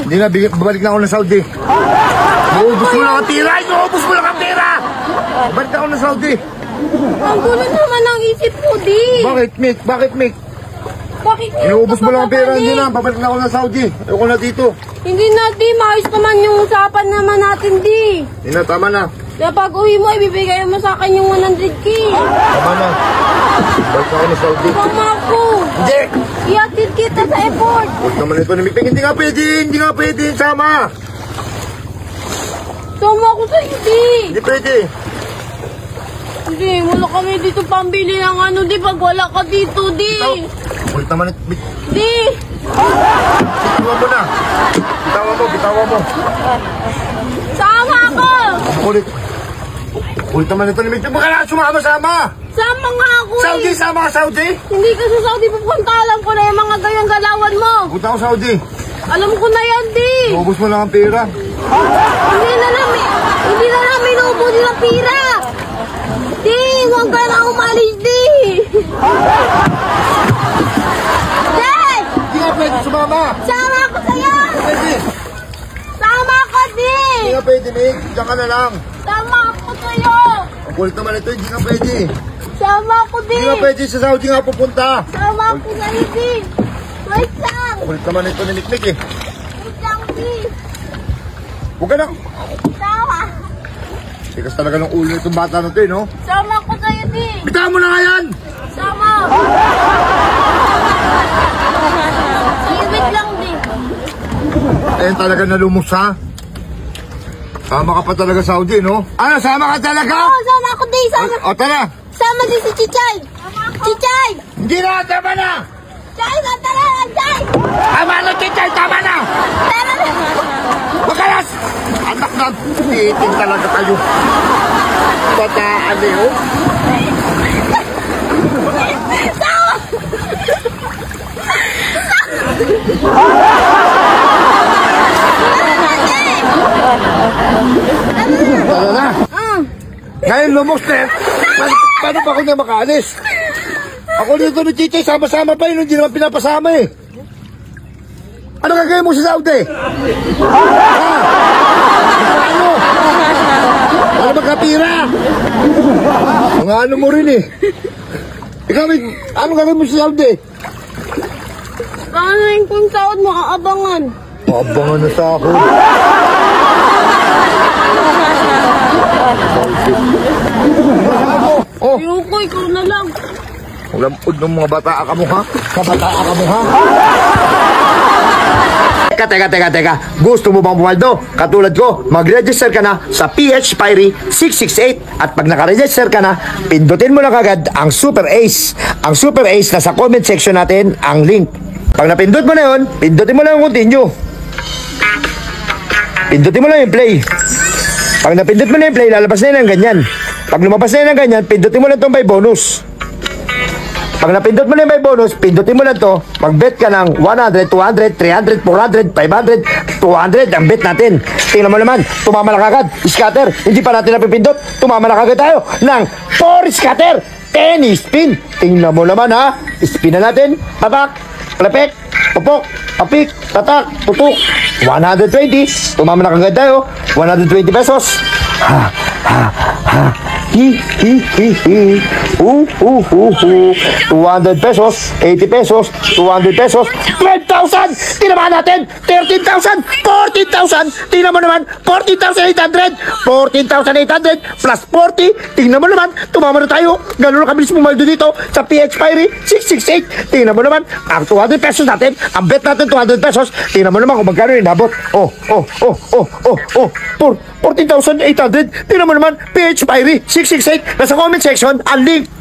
Hindi na, babalik na ako ng Saudi. Inuubos mo lang ang tira! Inuubos mo lang ang pera! Babalik na ako ng Saudi. Ang gulo naman ang isip mo, di. Bakit, Mick? Bakit, Mick? Bakit Inuubos mo lang ang pera, hindi na. Babalik na ako ng Saudi. Ayoko na dito. Hindi na, di. Maayos naman yung usapan naman natin, di. Hindi na, tama na. Kaya pag uwi mo, ibibigay mo sa akin yung 100K. Tama na. Balik na ako ng Saudi. Tama ako. Hindi! Iatid kita sa airport. Huwag naman ito ni Mick. Hindi nga pwede. Hindi nga pwede. Sama. Tama ako sa hindi. Hindi pwede. Hindi, wala kami dito pambili ng ano, di. Pag wala ka dito, di. Ulit naman ito, Mick. Di. Bitawan mo na. Bitawan mo, bitawan mo. Sama ako. Ulit. Ulit naman ito ni Mick. Baka na sumama-sama. Sama nga ako eh. Saudi, sama ka Saudi. Hindi ka sa Saudi pupunta. Alam ko na yung mga gayang galawan mo. Punta ako Saudi. Alam ko na yan, di. Ubus mo lang ang pera. Hindi na namin naubos ng pira. Di, huwag ka na umalis, di. Di! Hindi nga pwede sumama. Sama ako sa'yo. Hindi pwede. Sama ako, di. Hindi nga pwede, Mick. Diyan ka na lang. Sama ako sa'yo. Ang kulit naman ito, hindi nga pwede. Sama ako, di. Hindi nga pwede sa Saudi nga pupunta. Sama ako sa'yo, di. Wait lang. Ang kulit naman ito ni Mick, eh. Wait lang, di. Huwag ka na. Sama. Tikas talaga ng ulo itong bata na ito, eh, no? Sama ako sa'yo, di. Bitawan mo na nga yan! Sama. Sige, wait lang, di. Ayun talaga nalumos, ha? Sama ka pa talaga Saudi, no? Ano, sama ka talaga? Oo, sama ako, di. Sama. O, tara! Sama din si Chichay. Chichay. Hindi na, tama na! Chichay, tara, Chichay. Tama na, Chichay, tama na! Tara na. Makalas! Anak na, titin talaga kayo. Bataan, eh, oh. Tara na! Ngayon lumos na, paano ba ako na makaalis? Ako dito ni Chichay, sama-sama pa yun, hindi naman pinapasama eh. Ano gagawin mo sa Saudi? Ano? Ano magkapira? Mga ano mo rin eh. Ikaw, ano gagawin mo sa Saudi? Paano yung kung sahod mo, aabangan? Abangan na sa ako. Oh, Ayoko, ikaw na lang. ulampod ng mga bata ka mo, ha? Kabataan ka mo, ha? Teka. Gusto mo bang pumaldo? Katulad ko, mag-register ka na sa PH Pirey 668. At pag naka-register ka na, pindutin mo na kagad ang Super Ace. Ang Super Ace na sa comment section natin ang link. Pag napindot mo na yun, pindutin mo lang yung continue. Pindutin mo lang yung play. Pag napindot mo na yung play, lalabas na yun ng ganyan. Pag lumabas na yun ng ganyan, pindutin mo lang itong by bonus. Pag napindot mo na yung by bonus, pindutin mo lang to, mag-bet ka ng 100, 200, 300, 400, 500, 200 ang bet natin. Tingnan mo naman, tumama na kagad, scatter. Hindi pa natin napipindot, tumama na kagad tayo ng 4 scatter, 10 spin. Tingnan mo naman ha, spin na natin, patak, palepek, pupok, papik, tatak, tutuk, 120, tumama na kagad tayo, 120 pesos. Hi. 200 pesos, 80 pesos, 200 pesos, 12,000! Tinamaan natin! 13,000! 14,000! Tingnan mo naman, 14,800! 14,800 plus 40! Tingnan mo naman, tumama na tayo! Gano'n na kabilis pumaldo dito sa PH Pirey 668! Tingnan mo naman, ang 200 pesos natin, ang bet natin 200 pesos, tingnan mo naman kung magkano yung nabot. 14,800! Tingnan mo naman, PH Pirey 668! Nasa comment section, ang link!